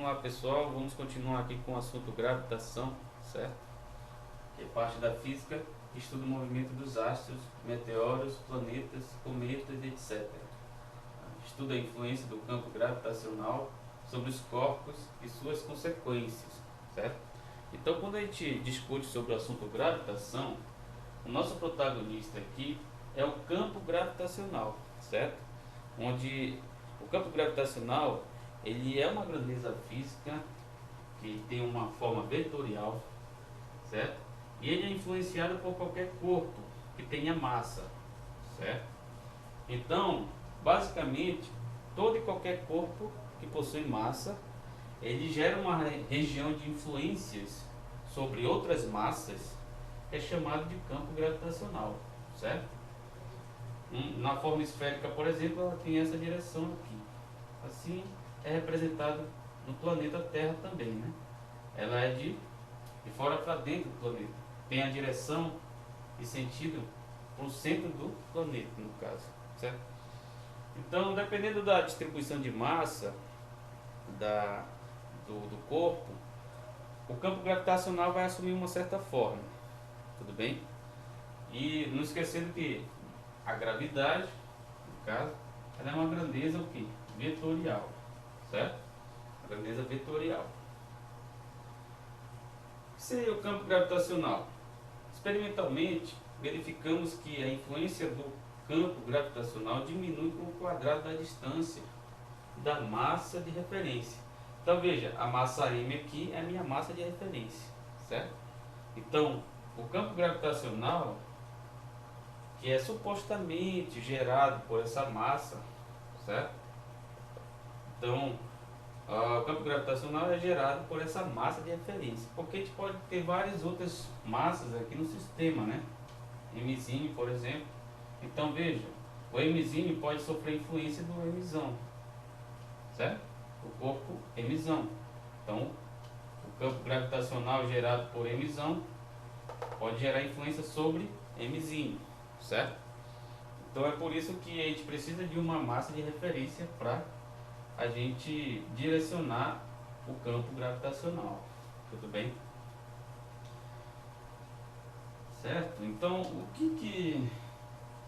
lá, pessoal, vamos continuar aqui com o assunto gravitação, certo? Que é parte da física, que estuda o movimento dos astros, meteoros, planetas, cometas, etc. Estuda a influência do campo gravitacional sobre os corpos e suas consequências, certo? Então, quando a gente discute sobre o assunto gravitação, o nosso protagonista aqui é o campo gravitacional, certo? Onde o campo gravitacional ele é uma grandeza física que tem uma forma vetorial, certo? E ele é influenciado por qualquer corpo que tenha massa, certo? Então, basicamente, todo e qualquer corpo que possui massa, ele gera uma região de influências sobre outras massas, que é chamado de campo gravitacional, certo? Na forma esférica, por exemplo, ela tem essa direção aqui. Assim é representado no planeta Terra também, né? Ela é de fora para dentro do planeta. Tem a direção e sentido para o centro do planeta, no caso, certo? Então, dependendo da distribuição de massa do corpo, o campo gravitacional vai assumir uma certa forma, tudo bem? E não esquecendo que a gravidade, no caso, ela é uma grandeza o quê? Vetorial, certo? A grandeza vetorial. O que seria o campo gravitacional? Experimentalmente, verificamos que a influência do campo gravitacional diminui com o quadrado da distância da massa de referência. Então veja, a massa m aqui é a minha massa de referência, certo? Então, o campo gravitacional, que é supostamente gerado por essa massa, certo? Então, o campo gravitacional é gerado por essa massa de referência, porque a gente pode ter várias outras massas aqui no sistema, né? Mzinho, por exemplo. Então veja, o Mzinho pode sofrer influência do Mzão, certo? O corpo Mzão. Então, o campo gravitacional gerado por Mzão pode gerar influência sobre Mzinho, certo? Então é por isso que a gente precisa de uma massa de referência para a gente direcionar o campo gravitacional, tudo bem? Certo? Então, o que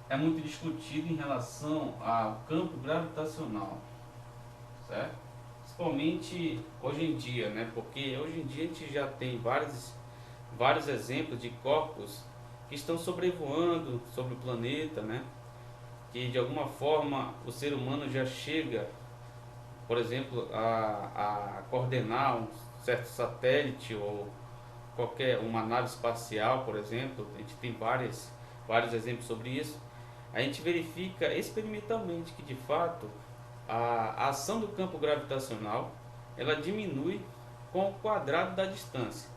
é muito discutido em relação ao campo gravitacional, certo? Principalmente hoje em dia, né? Porque hoje em dia a gente já tem vários exemplos de corpos que estão sobrevoando sobre o planeta, né? Que de alguma forma o ser humano já chega, por exemplo, a coordenar um certo satélite ou qualquer uma nave espacial, por exemplo. A gente tem vários exemplos sobre isso. A gente verifica experimentalmente que de fato a ação do campo gravitacional ela diminui com o quadrado da distância.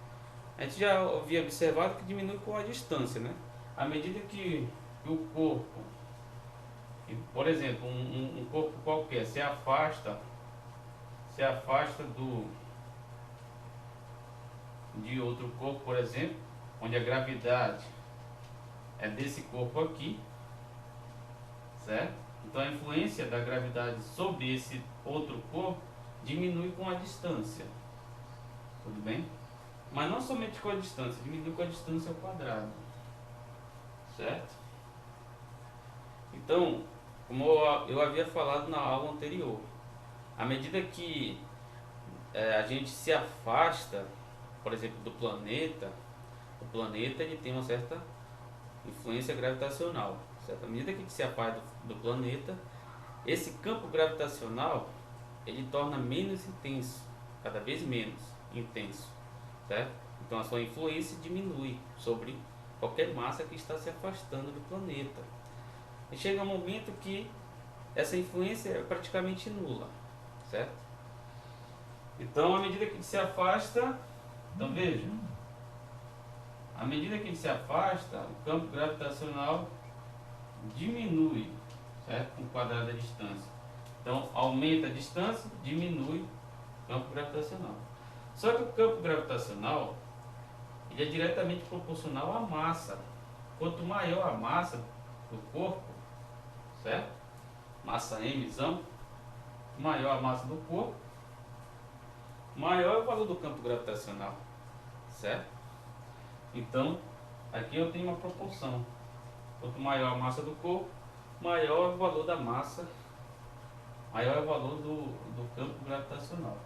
A gente já havia observado que diminui com a distância, né? À medida que o corpo, por exemplo, um corpo qualquer se afasta de outro corpo, por exemplo, onde a gravidade é desse corpo aqui, certo? Então a influência da gravidade sobre esse outro corpo diminui com a distância, tudo bem? Mas não somente com a distância, diminui com a distância ao quadrado, certo? Então, como eu havia falado na aula anterior, à medida que a gente se afasta, por exemplo, do planeta, o planeta ele tem uma certa influência gravitacional, certo? À medida que a gente se afasta do planeta, esse campo gravitacional ele torna menos intenso, cada vez menos intenso, certo? Então a sua influência diminui sobre qualquer massa que está se afastando do planeta. E chega um momento que essa influência é praticamente nula, certo? Então, à medida que ele se afasta, então veja, à medida que ele se afasta, o campo gravitacional diminui, certo? Com o quadrado da distância. Então, aumenta a distância, diminui o campo gravitacional. Só que o campo gravitacional ele é diretamente proporcional à massa. Quanto maior a massa do corpo, certo? Massa m, maior a massa do corpo, maior é o valor do campo gravitacional, certo? Então, aqui eu tenho uma proporção. Quanto maior a massa do corpo, maior é o valor da massa, maior é o valor do campo gravitacional.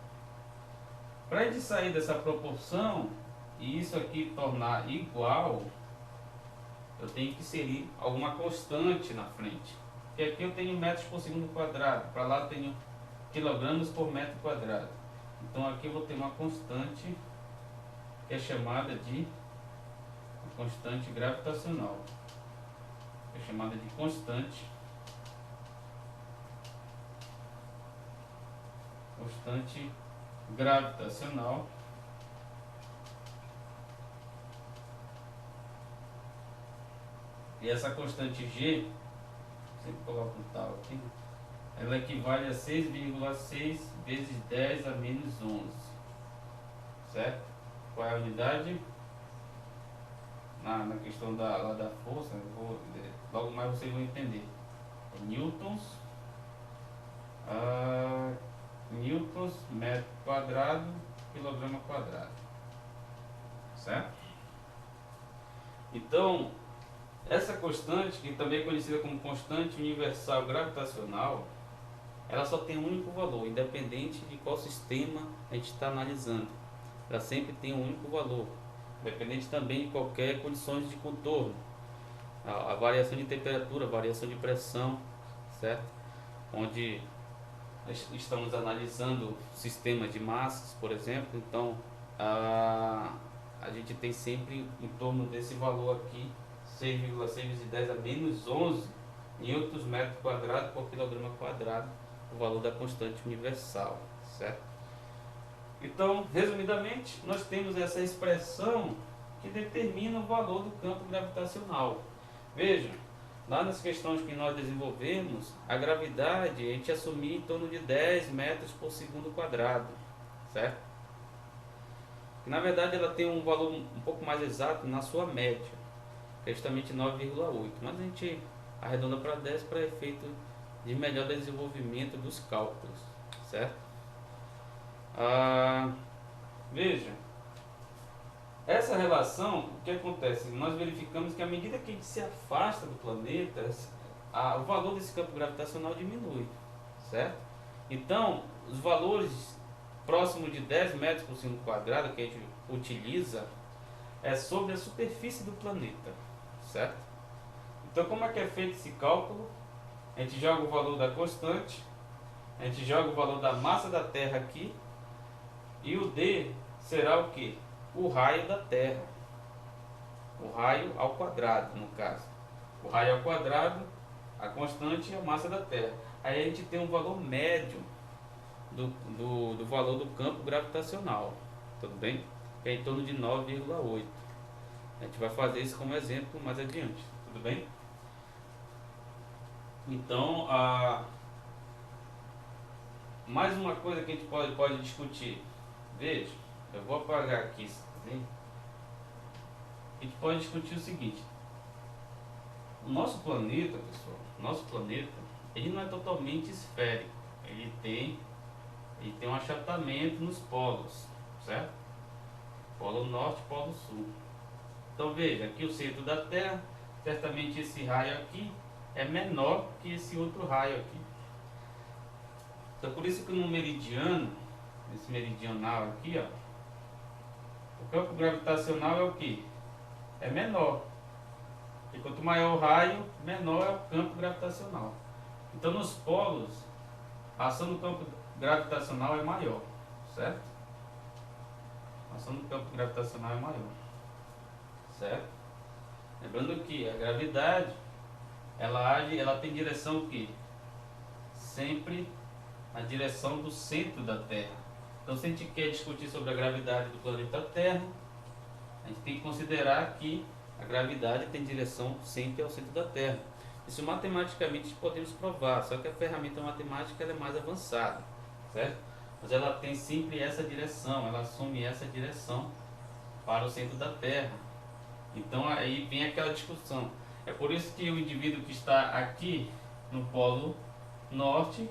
Para a gente sair dessa proporção e isso aqui tornar igual, eu tenho que inserir alguma constante na frente. Porque aqui eu tenho metros por segundo quadrado, para lá eu tenho quilogramas por metro quadrado. Então aqui eu vou ter uma constante que é chamada de constante gravitacional. É chamada de constante gravitacional. E essa constante G, sempre coloco um tal aqui, ela equivale a 6,6 vezes 10 a menos 11. Certo? Qual é a unidade? Na questão lá da força, logo mais vocês vão entender. É newtons, newtons metro quadrado, quilograma quadrado. Certo? Então, essa constante, que também é conhecida como constante universal gravitacional, ela só tem um único valor, independente de qual sistema a gente está analisando. Ela sempre tem um único valor, independente também de qualquer condições de contorno. A variação de temperatura, a variação de pressão, certo? Onde estamos analisando sistema de massas, por exemplo, então a gente tem sempre em torno desse valor aqui, 6,6 vezes 10 a menos 11 newtons metro quadrado por quilograma quadrado, o valor da constante universal, certo? Então, resumidamente, nós temos essa expressão que determina o valor do campo gravitacional. Veja, lá nas questões que nós desenvolvemos, a gravidade a gente assumia em torno de 10 metros por segundo quadrado, certo? Na verdade, ela tem um valor um pouco mais exato na sua média, que é justamente 9,8, mas a gente arredonda para 10 para efeito de melhor desenvolvimento dos cálculos, certo? Veja, essa relação, o que acontece? Nós verificamos que à medida que a gente se afasta do planeta, o valor desse campo gravitacional diminui, certo? Então, os valores próximos de 10 metros por segundo quadrado que a gente utiliza é sobre a superfície do planeta, certo? Então, como é que é feito esse cálculo? A gente joga o valor da constante, a gente joga o valor da massa da Terra aqui, e o D será o que? O raio da Terra. O raio ao quadrado, no caso. O raio ao quadrado, a constante e a massa da Terra. Aí a gente tem um valor médio do valor do campo gravitacional. Tudo bem? Que é em torno de 9,8. A gente vai fazer isso como exemplo mais adiante. Tudo bem? Então, mais uma coisa que a gente pode discutir. Veja, eu vou apagar aqui. A gente pode discutir o seguinte. O nosso planeta, pessoal, ele não é totalmente esférico. Ele tem um achatamento nos polos, certo? Polo norte e polo sul. Então veja, aqui o centro da Terra, certamente esse raio aqui é menor que esse outro raio aqui. Então por isso que no meridiano, esse meridional aqui, ó, o campo gravitacional é o que? É menor. E quanto maior o raio, menor é o campo gravitacional. Então nos polos, a ação do campo gravitacional é maior, certo? A ação do campo gravitacional é maior, certo? Lembrando que a gravidade, ela tem direção que? Sempre na direção do centro da Terra. Então se a gente quer discutir sobre a gravidade do planeta Terra, a gente tem que considerar que a gravidade tem direção sempre ao centro da Terra. Isso matematicamente podemos provar, só que a ferramenta matemática ela é mais avançada, certo? Mas ela tem sempre essa direção, ela assume essa direção para o centro da Terra. Então aí vem aquela discussão. É por isso que o indivíduo que está aqui no polo norte,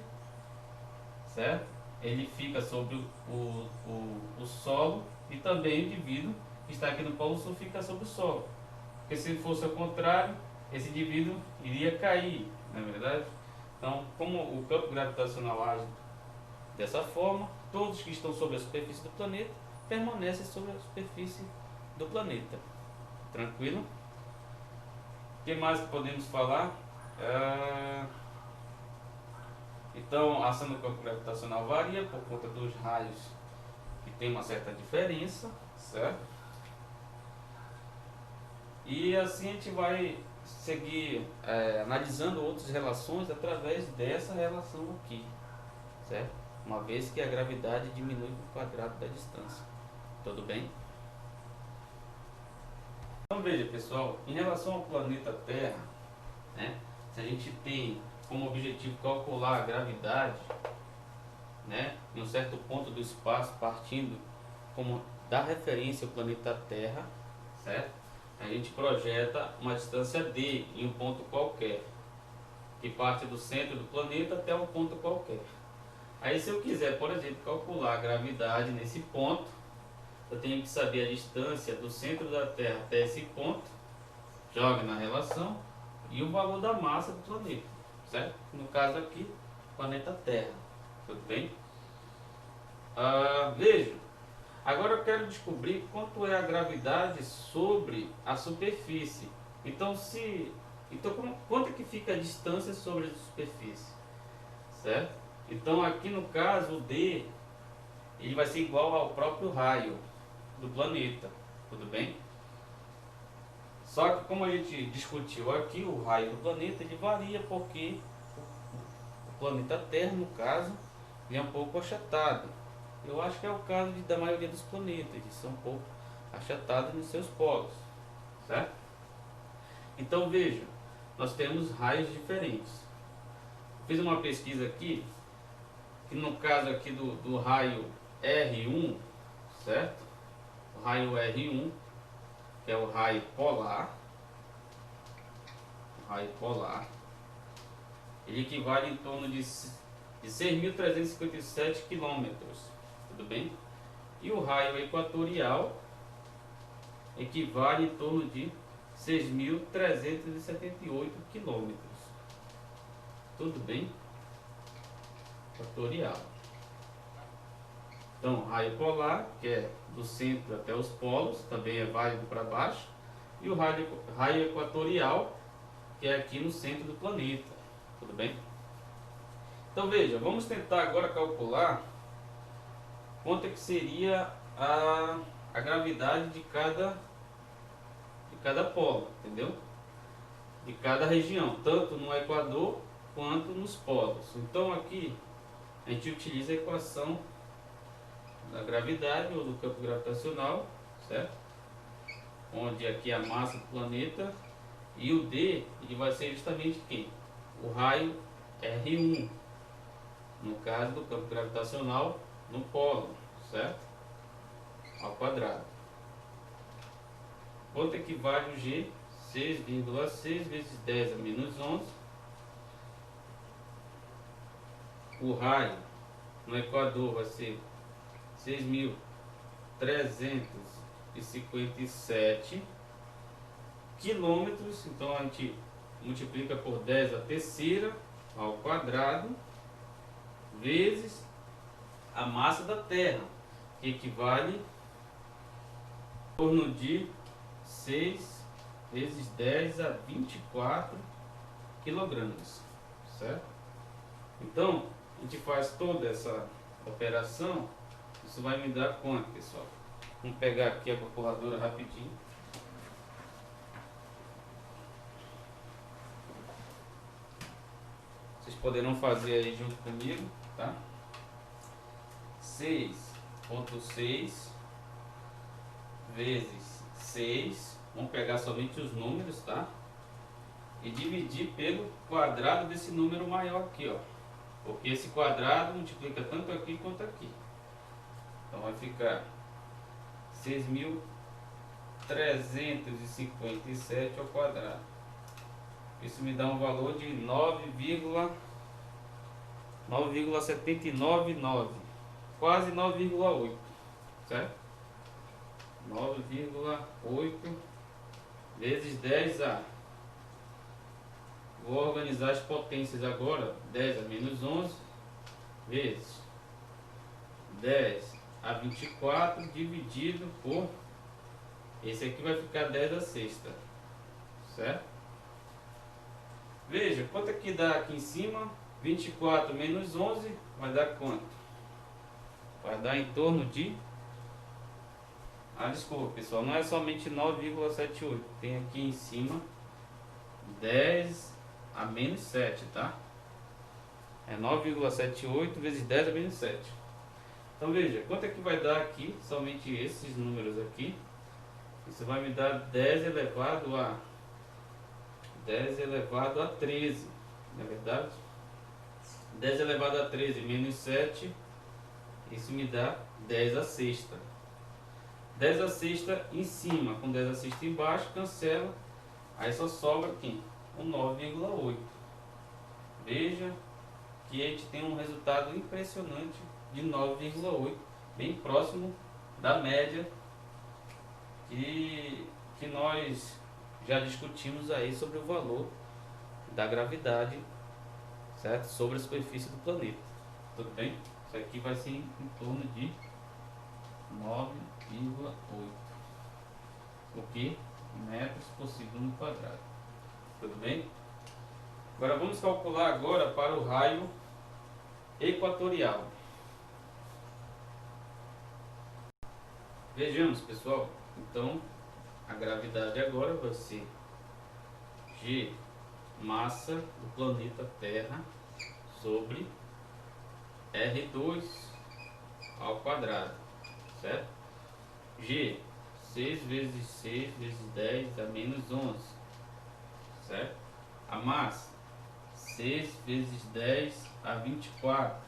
certo? ele fica sobre o solo, e também o indivíduo que está aqui no Polo Sul fica sobre o solo. Porque se fosse ao contrário, esse indivíduo iria cair, não é verdade? Então, como o campo gravitacional age dessa forma, todos que estão sobre a superfície do planeta permanecem sobre a superfície do planeta. Tranquilo? O que mais que podemos falar? Então, a ação do campo gravitacional varia por conta dos raios, que tem uma certa diferença, certo? E assim a gente vai seguir analisando outras relações através dessa relação aqui, certo? Uma vez que a gravidade diminui o quadrado da distância. Tudo bem? Então veja, pessoal, em relação ao planeta Terra, né, se a gente tem como objetivo calcular a gravidade, né, em um certo ponto do espaço, partindo como da referência ao planeta Terra, certo? A gente projeta uma distância d em um ponto qualquer, que parte do centro do planeta até um ponto qualquer. Aí se eu quiser, por exemplo, calcular a gravidade nesse ponto, eu tenho que saber a distância do centro da Terra até esse ponto, joga na relação, e o valor da massa do planeta, certo? No caso aqui, planeta Terra. Tudo bem? Veja, agora eu quero descobrir quanto é a gravidade sobre a superfície. Então, quanto é que fica a distância sobre a superfície? Certo? Então, aqui no caso, o D ele vai ser igual ao próprio raio do planeta. Tudo bem? Só que como a gente discutiu aqui, o raio do planeta ele varia porque o planeta Terra, no caso, é um pouco achatado. Eu acho que é o caso da maioria dos planetas, eles são um pouco achatados nos seus polos, certo? Então veja, nós temos raios diferentes. Fiz uma pesquisa aqui, que no caso aqui do raio R1, certo? O raio R1, que é o raio polar, ele equivale em torno de 6.357 quilômetros, tudo bem? E o raio equatorial equivale em torno de 6.378 quilômetros, tudo bem? Equatorial. Então, raio polar, que é do centro até os polos, também é válido para baixo, e o raio equatorial, que é aqui no centro do planeta, tudo bem? Então veja, vamos tentar agora calcular quanto é que seria a gravidade de cada polo, entendeu? De cada região, tanto no Equador quanto nos polos. Então aqui a gente utiliza a equação da gravidade ou do campo gravitacional, certo? Onde aqui a massa do planeta e o D ele vai ser justamente quem? O raio R1, no caso do campo gravitacional no polo, certo? Ao quadrado. Quanto equivale o G? 6,6 vezes 10 a menos 11. O raio no Equador vai ser 6.357 quilômetros. Então a gente multiplica por 10 a terceira ao quadrado vezes a massa da Terra, que equivale em torno de 6 vezes 10 a 24 quilogramas, certo? Então a gente faz toda essa operação. Isso vai me dar quanto, pessoal? Vamos pegar aqui a calculadora rapidinho. Vocês poderão fazer aí junto comigo, tá? 6,6 vezes 6, vamos pegar somente os números, tá? E dividir pelo quadrado desse número maior aqui, ó. Porque esse quadrado multiplica tanto aqui quanto aqui. Então vai ficar 6.357 ao quadrado. Isso me dá um valor de 9,799 quase 9,8, certo? 9,8 vezes 10A. Vou organizar as potências agora. 10 a menos 11 vezes 10 a 24 dividido por... Esse aqui vai ficar 10 a sexta, certo? Veja, quanto é que dá aqui em cima? 24 menos 11 vai dar quanto? Vai dar em torno de... desculpa pessoal, não é somente 9,78. Tem aqui em cima 10 a menos 7, tá? É 9,78 vezes 10 a menos 7. Então veja, quanto é que vai dar aqui? Somente esses números aqui. Isso vai me dar 10 elevado a 13, não é verdade? 10 elevado a 13 menos 7, isso me dá 10 a sexta. 10 a sexta em cima com 10 a sexta embaixo, cancela, aí só sobra aqui um 9,8. Veja que a gente tem um resultado impressionante de 9,8, bem próximo da média que nós já discutimos aí sobre o valor da gravidade, certo? Sobre a superfície do planeta. Tudo bem? Isso aqui vai ser em torno de 9,8, o que? Metros por segundo quadrado. Tudo bem? Agora vamos calcular agora para o raio equatorial. Vejamos, pessoal. Então, a gravidade agora vai ser G, massa do planeta Terra, sobre R2 ao quadrado, certo? G, 6 vezes 6 vezes 10 a menos 11, certo? A massa, 6 vezes 10 a 24,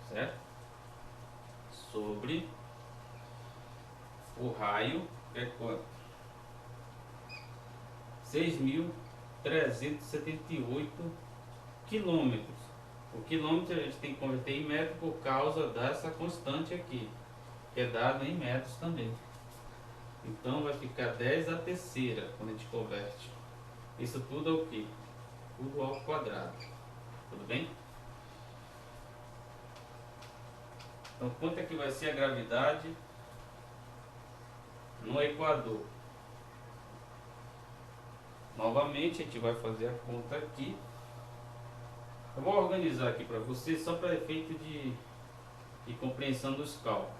certo? Sobre o raio, que é quanto? 6.378 quilômetros. O quilômetro a gente tem que converter em metro por causa dessa constante aqui, que é dado em metros também. Então vai ficar 10 a terceira quando a gente converte. Isso tudo é o que? Tudo ao quadrado. Tudo bem? Então quanto é que vai ser a gravidade no Equador? Novamente a gente vai fazer a conta aqui. Eu vou organizar aqui para vocês só para efeito de compreensão dos cálculos.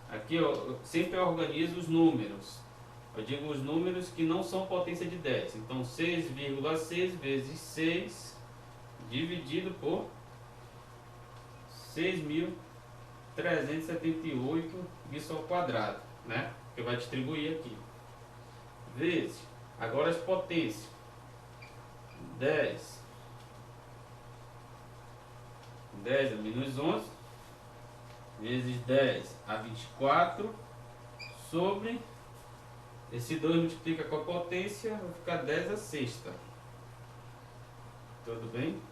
Aqui eu sempre organizo os números. Eu digo os números que não são potência de 10. Então 6,6 vezes 6 dividido por 6.378 isso ao quadrado, né? Que vai distribuir aqui. Vezes, agora as potências. 10 a menos 11 vezes 10 a 24 sobre esse 2 multiplica com a potência, vai ficar 10 a sexta. Tudo bem?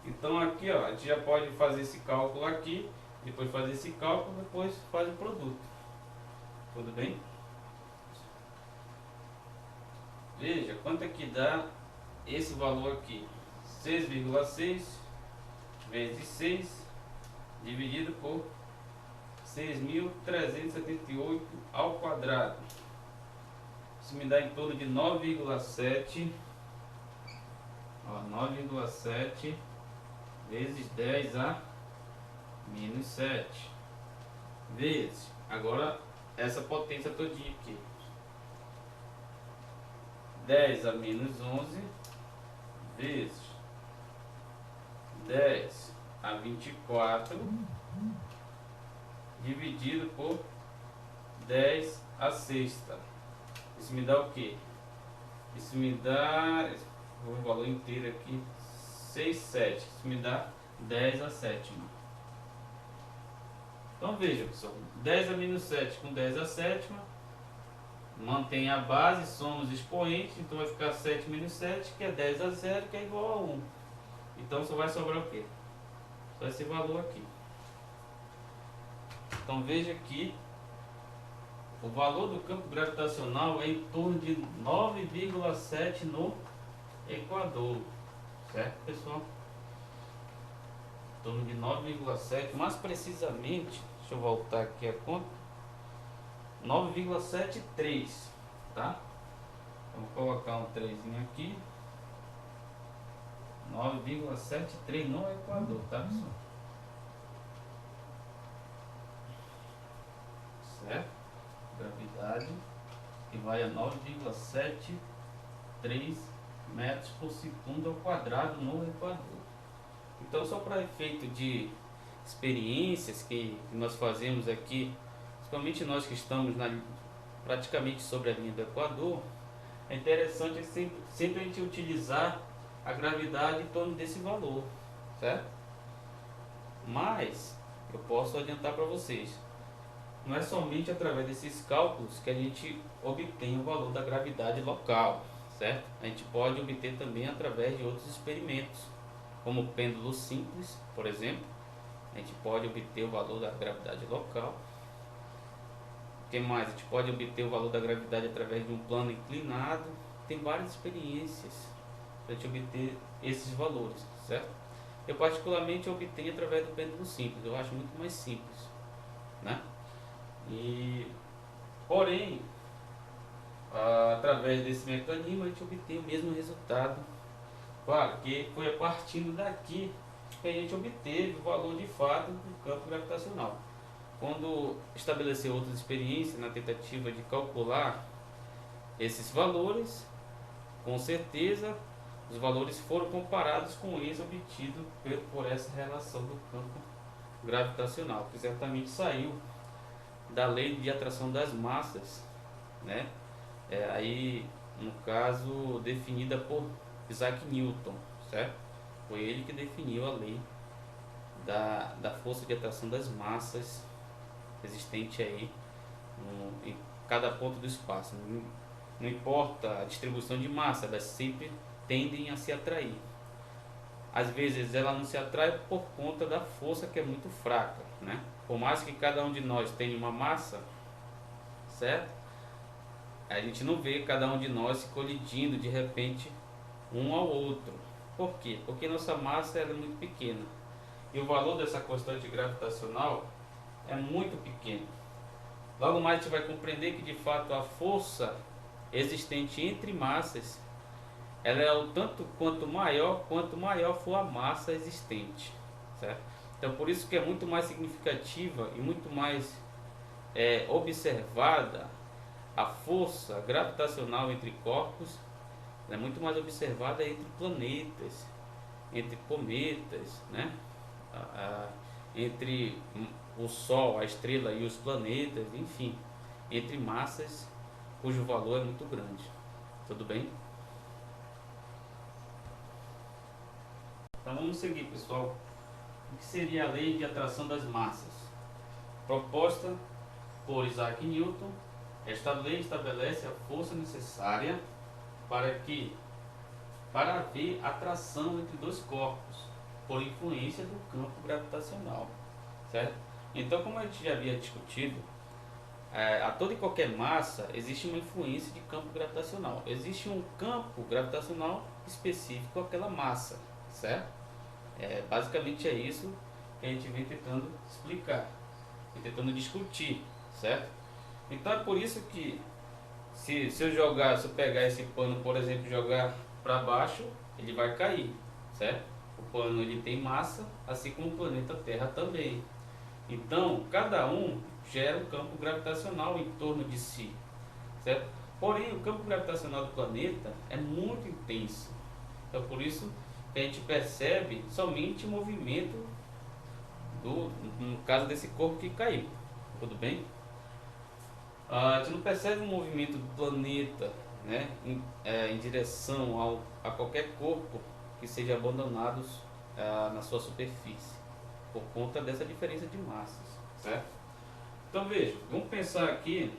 Então aqui ó, a gente já pode fazer esse cálculo aqui, depois fazer esse cálculo, depois faz o produto. Tudo bem? Veja quanto é que dá esse valor aqui. 6,6 vezes 6 dividido por 6.378 ao quadrado. Isso me dá em torno de 9,7. 9,7 vezes 10 a menos 7 vezes, agora essa potência todinha aqui, 10 a menos 11 vezes 10 a 24 dividido por 10 a sexta. Isso me dá o que? Isso me dá o valor inteiro aqui, 6, 7. Isso me dá 10 a sétima. Então veja pessoal, 10 a menos 7 com 10 a sétima, mantém a base, somos expoentes, então vai ficar 7 menos 7, que é 10 a 0, que é igual a 1. Então só vai sobrar o quê? Só para esse valor aqui. Então veja que o valor do campo gravitacional é em torno de 9,7 no Equador, certo, pessoal? Em torno de 9,7, mais precisamente, deixa eu voltar aqui a conta, 9,73, tá? Vamos colocar um 3 aqui, 9,73 no Equador, tá, pessoal? Certo? Gravidade que vai a 9,73 metros por segundo ao quadrado no Equador. Então, só para efeito de experiências que nós fazemos aqui, principalmente nós que estamos praticamente sobre a linha do Equador, é interessante sempre a gente utilizar a gravidade em torno desse valor, certo? Mas eu posso adiantar para vocês, não é somente através desses cálculos que a gente obtém o valor da gravidade local, certo? A gente pode obter também através de outros experimentos, como o pêndulo simples, por exemplo. A gente pode obter o valor da gravidade local. O que mais? A gente pode obter o valor da gravidade através de um plano inclinado. Tem várias experiências para a gente obter esses valores, certo? Eu particularmente obtenho através do pêndulo simples, eu acho muito mais simples, né? Porém, através desse mecanismo a gente obtém o mesmo resultado. Claro que foi a partir daqui que a gente obteve o valor de fato do campo gravitacional. Quando estabeleceu outras experiências na tentativa de calcular esses valores, com certeza os valores foram comparados com esse obtido por essa relação do campo gravitacional, que certamente saiu da lei de atração das massas, né? Aí, no caso, definida por Isaac Newton, certo? Foi ele que definiu a lei da força de atração das massas existente aí em cada ponto do espaço. Não importa a distribuição de massa, elas sempre tendem a se atrair. Às vezes ela não se atrai por conta da força, que é muito fraca, né? Por mais que cada um de nós tenha uma massa, certo? A gente não vê cada um de nós se colidindo de repente um ao outro. Por quê? Porque nossa massa é muito pequena e o valor dessa constante gravitacional é muito pequeno. Logo mais a gente vai compreender que de fato a força existente entre massas, ela é o tanto quanto maior for a massa existente, certo? Então por isso que é muito mais significativa e muito mais observada a força gravitacional entre corpos. É muito mais observada entre planetas, entre cometas, né? Entre o Sol, a estrela e os planetas, enfim, entre massas cujo valor é muito grande. Tudo bem? Então vamos seguir, pessoal. O que seria a lei de atração das massas? Proposta por Isaac Newton, esta lei estabelece a força necessária para haver atração entre dois corpos por influência do campo gravitacional, certo? Então, como a gente já havia discutido, a toda e qualquer massa existe uma influência de campo gravitacional. Existe um campo gravitacional específico àquela massa, certo? Basicamente é isso que a gente vem tentando explicar, tentando discutir, certo? Então é por isso que se eu pegar esse pano, por exemplo, e jogar para baixo, ele vai cair, certo? O pano ele tem massa, assim como o planeta Terra também. Então, cada um gera um campo gravitacional em torno de si, certo? Porém, o campo gravitacional do planeta é muito intenso. Então, por isso que a gente percebe somente o movimento no caso desse corpo que caiu. Tudo bem? A gente não percebe o movimento do planeta, né, em direção a qualquer corpo que seja abandonado na sua superfície, por conta dessa diferença de massas, certo? Então veja, vamos pensar aqui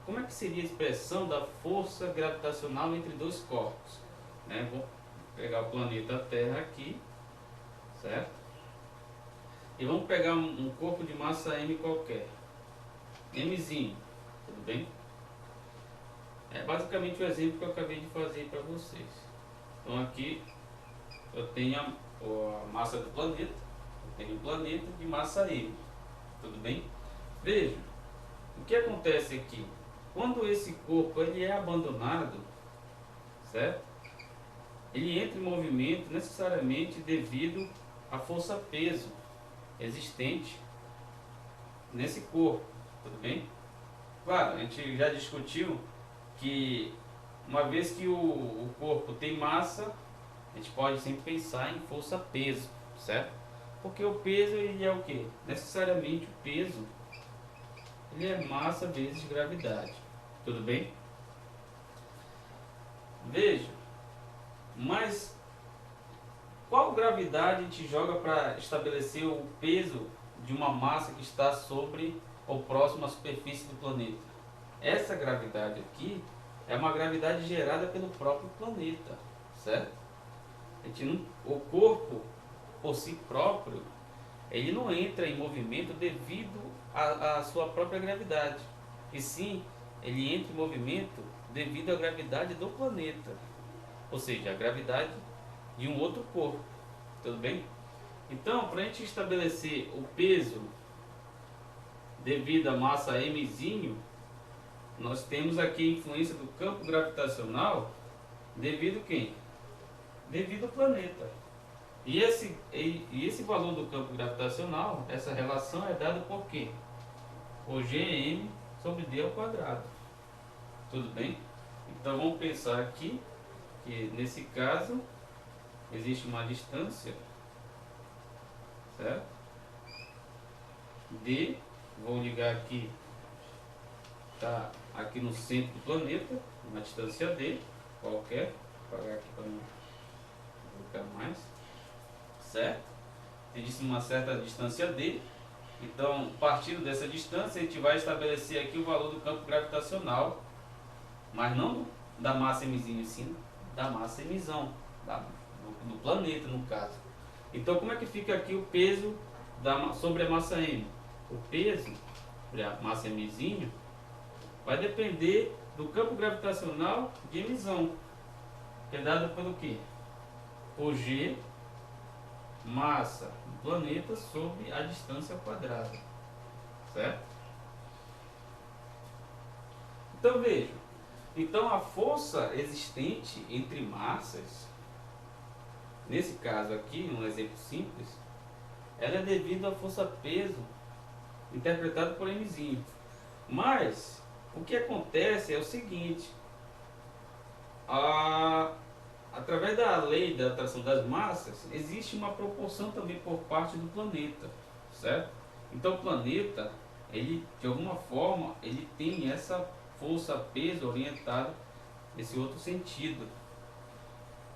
como é que seria a expressão da força gravitacional entre dois corpos, né? Vou pegar o planeta Terra aqui, certo? E vamos pegar um corpo de massa M qualquer, Mzinho, tudo bem? É basicamente o exemplo que eu acabei de fazer para vocês. Então aqui eu tenho a massa do planeta, eu tenho o planeta de massa M, tudo bem? Veja, o que acontece aqui? Quando esse corpo ele é abandonado, certo? Ele entra em movimento necessariamente devido à força-peso existente nesse corpo, tudo bem? Claro, a gente já discutiu que uma vez que o corpo tem massa, a gente pode sempre pensar em força-peso, certo? Porque o peso ele é o que? Necessariamente o peso ele é massa vezes gravidade, tudo bem? Veja, mas qual gravidade a gente joga para estabelecer o peso de uma massa que está sobre ou próximo à superfície do planeta? Essa gravidade aqui é uma gravidade gerada pelo próprio planeta, certo? A gente não, o corpo por si próprio, ele não entra em movimento devido à sua própria gravidade, e sim, ele entra em movimento devido à gravidade do planeta, ou seja, a gravidade de um outro corpo, tudo bem? Então, para a gente estabelecer o peso devido à massa mzinho, nós temos aqui a influência do campo gravitacional devido a quem? Devido ao planeta. E esse valor do campo gravitacional, essa relação é dada por quê? Por Gm sobre d ao quadrado. Tudo bem? Então vamos pensar aqui que nesse caso existe uma distância, certo? D, vou ligar aqui, tá aqui no centro do planeta, uma distância D, qualquer, vou apagar aqui para não ficar mais, certo? Existe uma certa distância D, então partindo dessa distância a gente vai estabelecer aqui o valor do campo gravitacional, mas não da massa mzinho, sim da massa mzão, do planeta no caso. Então como é que fica aqui o peso sobre a massa M? O peso sobre a massa mzinho vai depender do campo gravitacional de mzão, que é dado pelo quê? Por G, massa do planeta sobre a distância ao quadrado, certo? Então veja, então a força existente entre massas, nesse caso aqui, um exemplo simples, ela é devido à força-peso interpretado por mzinho. Mas o que acontece é o seguinte: através da lei da atração das massas, existe uma proporção também por parte do planeta, certo? Então o planeta, ele de alguma forma, ele tem essa força-peso orientada nesse outro sentido.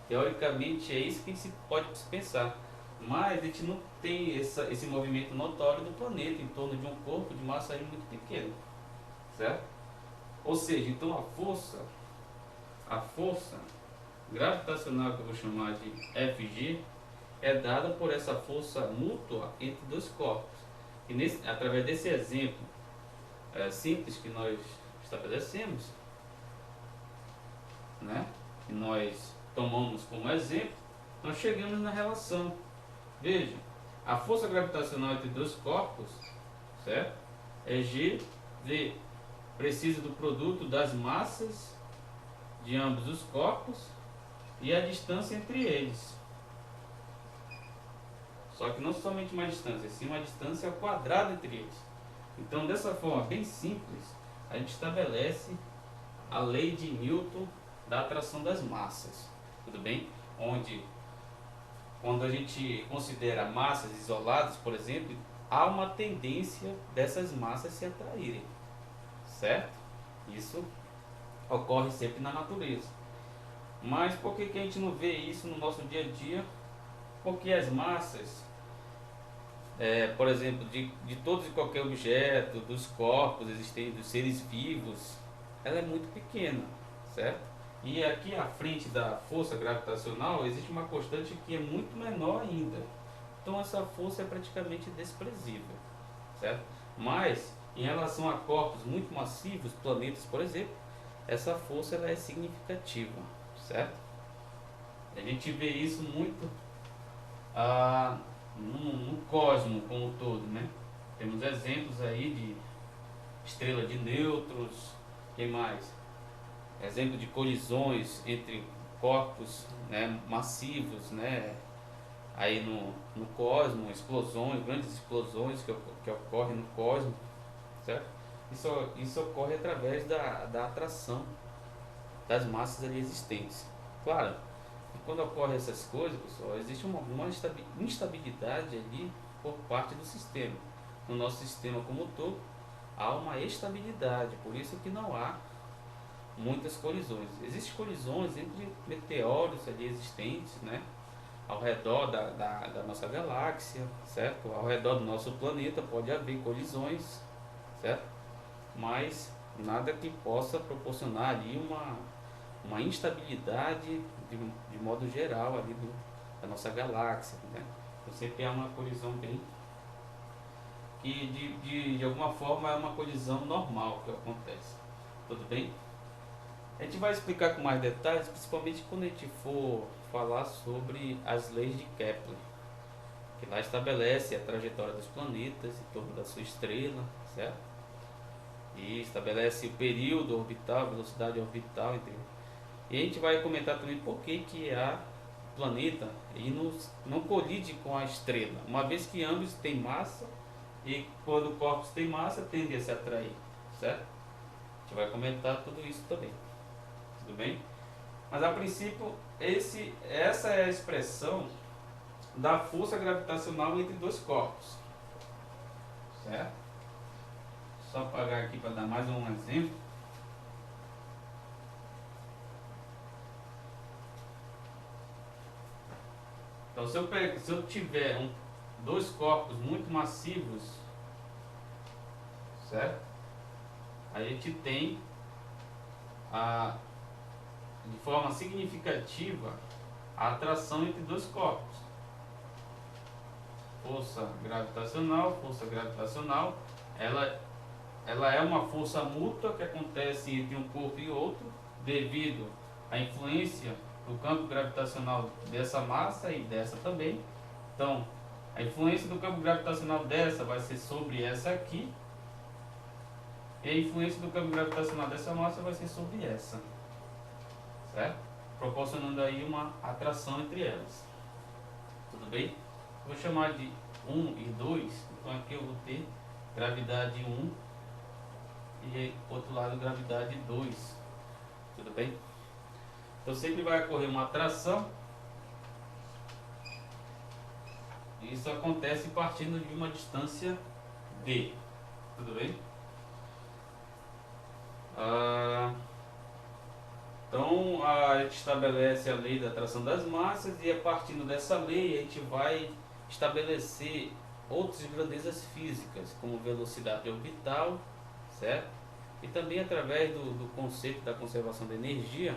Teoricamente é isso que se pode pensar, mas a gente não tem esse movimento notório do planeta em torno de um corpo de massa muito pequeno, certo? Ou seja, então a força gravitacional, que eu vou chamar de Fg, é dada por essa força mútua entre dois corpos. E através desse exemplo simples que nós estabelecemos, né, que nós tomamos como exemplo, nós chegamos na relação. Veja, a força gravitacional entre dois corpos, certo? É GV. Preciso do produto das massas de ambos os corpos e a distância entre eles. Só que não somente uma distância, sim uma distância ao quadrado entre eles. Então, dessa forma bem simples, a gente estabelece a lei de Newton da atração das massas. Tudo bem? Onde, quando a gente considera massas isoladas, por exemplo, há uma tendência dessas massas se atraírem, certo? Isso ocorre sempre na natureza. Mas por que a gente não vê isso no nosso dia a dia? Porque as massas, por exemplo, de todos e qualquer objeto, dos corpos existentes, dos seres vivos, ela é muito pequena, certo? E aqui à frente da força gravitacional existe uma constante que é muito menor ainda, Então essa força é praticamente desprezível, certo? Mas em relação a corpos muito massivos, planetas por exemplo, essa força ela é significativa, certo? A gente vê isso muito no cosmo como um todo, né? Temos exemplos aí de estrela de nêutrons, que mais? Exemplo de colisões entre corpos, né, massivos, né? Aí no cosmo, explosões, grandes explosões que ocorrem no cosmo, certo? Isso ocorre através da atração das massas ali existentes. Claro, e quando ocorrem essas coisas, pessoal, existe uma instabilidade ali por parte do sistema. No nosso sistema como um todo, há uma estabilidade, por isso que não há muitas colisões. Existem colisões entre meteoros ali existentes, né? Ao redor da nossa galáxia, certo? Ao redor do nosso planeta pode haver colisões, certo? Mas nada que possa proporcionar ali uma instabilidade de modo geral ali da nossa galáxia, né? Então sempre há uma colisão bem que de alguma forma é uma colisão normal que acontece. Tudo bem? A gente vai explicar com mais detalhes, principalmente quando a gente for falar sobre as leis de Kepler, que lá estabelece a trajetória dos planetas em torno da sua estrela, certo? E estabelece o período orbital, a velocidade orbital entre. E a gente vai comentar também por que a planeta ele não colide com a estrela, uma vez que ambos têm massa e quando corpos têm massa tendem a se atrair, certo? A gente vai comentar tudo isso também, tudo bem? Mas a princípio essa é a expressão da força gravitacional entre dois corpos, certo? Só apagar aqui para dar mais um exemplo. Então se eu tiver dois corpos muito massivos, certo? A gente tem de forma significativa a atração entre dois corpos. Força gravitacional, ela é uma força mútua que acontece entre um corpo e outro devido à influência do campo gravitacional dessa massa e dessa também. Então, a influência do campo gravitacional dessa vai ser sobre essa aqui, e a influência do campo gravitacional dessa massa vai ser sobre essa, certo? Proporcionando aí uma atração entre elas. Tudo bem? Vou chamar de 1 e 2, então aqui eu vou ter gravidade 1 e outro lado gravidade 2. Tudo bem? Então sempre vai ocorrer uma atração. E isso acontece partindo de uma distância d. Tudo bem? Então a gente estabelece a lei da atração das massas e a partir dessa lei a gente vai estabelecer outras grandezas físicas, como velocidade orbital, certo? E também através do conceito da conservação da energia,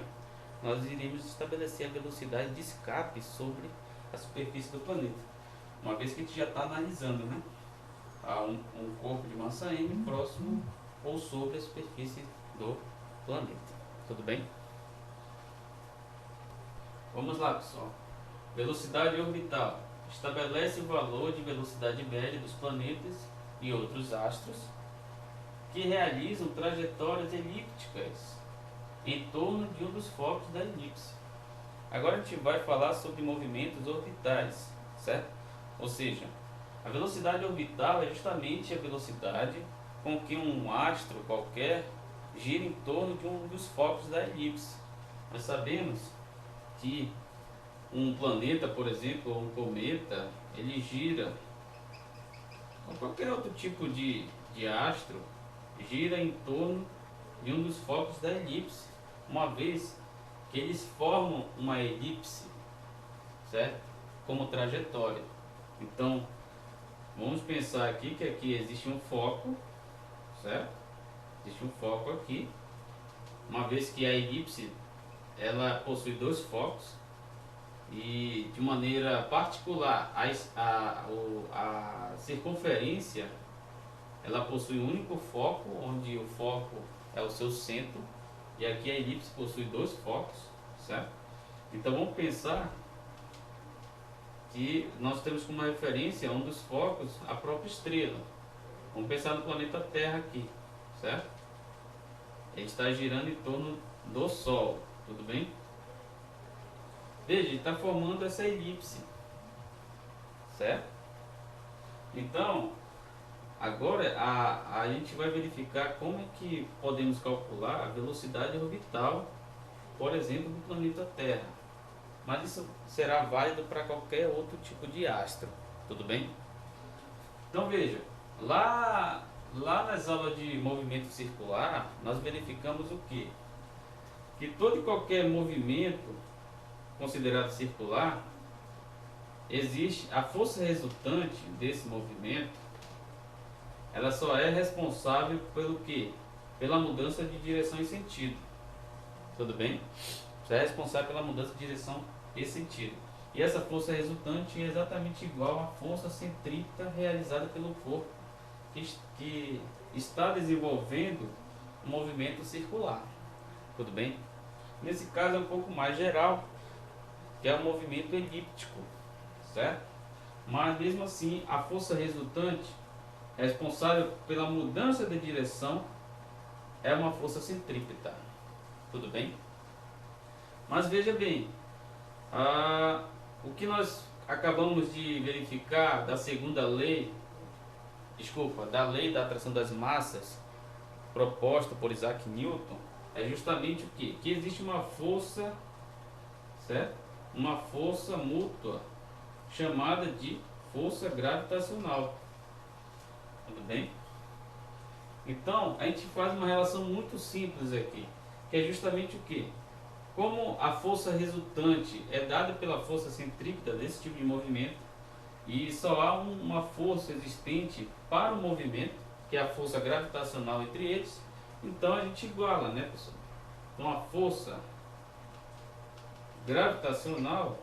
nós iremos estabelecer a velocidade de escape sobre a superfície do planeta. Uma vez que a gente já está analisando, né? Há um corpo de massa m próximo ou sobre a superfície do planeta. Tudo bem? Vamos lá, pessoal. Velocidade orbital. Estabelece o valor de velocidade média dos planetas e outros astros que realizam trajetórias elípticas em torno de um dos focos da elipse. Agora a gente vai falar sobre movimentos orbitais, certo? Ou seja, a velocidade orbital é justamente a velocidade com que um astro qualquer gira em torno de um dos focos da elipse. Nós sabemos que um planeta, por exemplo, ou um cometa, ele gira, ou qualquer outro tipo de astro, gira em torno de um dos focos da elipse, uma vez que eles formam uma elipse, certo? Como trajetória. Então, vamos pensar aqui que aqui existe um foco, certo? Existe um foco aqui, uma vez que a elipse ela possui dois focos, E de maneira particular, a circunferência ela possui um único foco, onde o foco é o seu centro, e aqui a elipse possui dois focos, certo? Então vamos pensar que nós temos como referência um dos focos a própria estrela. Vamos pensar no planeta Terra aqui, certo? Ele está girando em torno do Sol, tudo bem? Veja, ele está formando essa elipse, certo? Então, agora a gente vai verificar como é que podemos calcular a velocidade orbital, por exemplo, do planeta Terra. Mas isso será válido para qualquer outro tipo de astro, tudo bem? Então veja, lá nas aulas de movimento circular, nós verificamos o quê? Que todo e qualquer movimento considerado circular, existe a força resultante desse movimento, ela só é responsável pelo quê? Pela mudança de direção e sentido. Tudo bem? Só é responsável pela mudança de direção e sentido. E essa força resultante é exatamente igual à força centrípeta realizada pelo corpo que está desenvolvendo um movimento circular. Tudo bem? Nesse caso é um pouco mais geral, que é o movimento elíptico, certo? Mas mesmo assim, a força resultante responsável pela mudança de direção é uma força centrípeta, tudo bem? Mas veja bem, o que nós acabamos de verificar da segunda lei, da lei da atração das massas, proposta por Isaac Newton, é justamente o quê? Que existe uma força, certo? Uma força mútua chamada de força gravitacional. Tudo bem? Então, a gente faz uma relação muito simples aqui, que é justamente o que? Como a força resultante é dada pela força centrípeta desse tipo de movimento, e só há uma força existente para o movimento, que é a força gravitacional entre eles, então a gente iguala, né, pessoal? Então a força gravitacional,